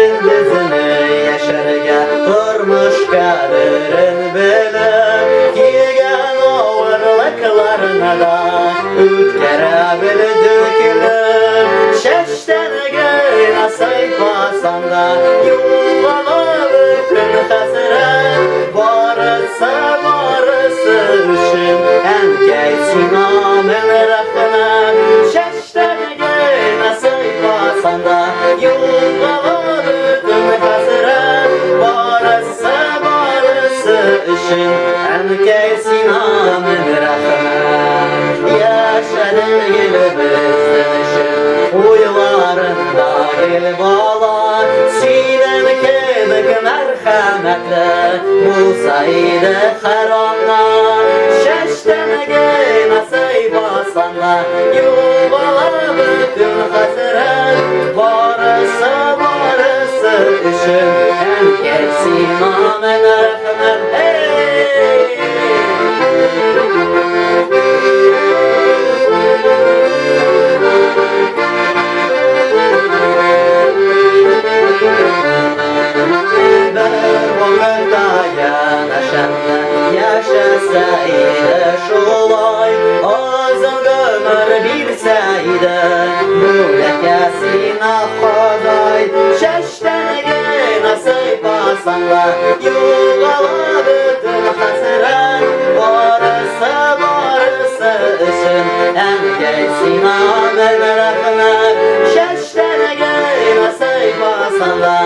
gündüzünü yaşarga durmuş kaderin bilip kiygen ağırlıklarına da ütkere bildi kilip şeştenege nasip basanda yuvalı bütün hasret varısı üçün enkeysin amin rahmet şeştenege nasip basanda yuvalı bütün hasret varısı üçün enkeysin amin rahmet yaşadın gibi bizden için uyularında el bağlar sinem kemik merhametli Musa'ydı karanlar şeştenege nasip basanlar yuvala bütün hasret varısı üçün enkeysin amin rahmet yaşasaydı şolay azın ömür bilseydi mülekesine xoday şeştenege nasip basanlar yuvala bütün hasret varısı üçün enkeysin amin rahmet şeştenege nasip basanlar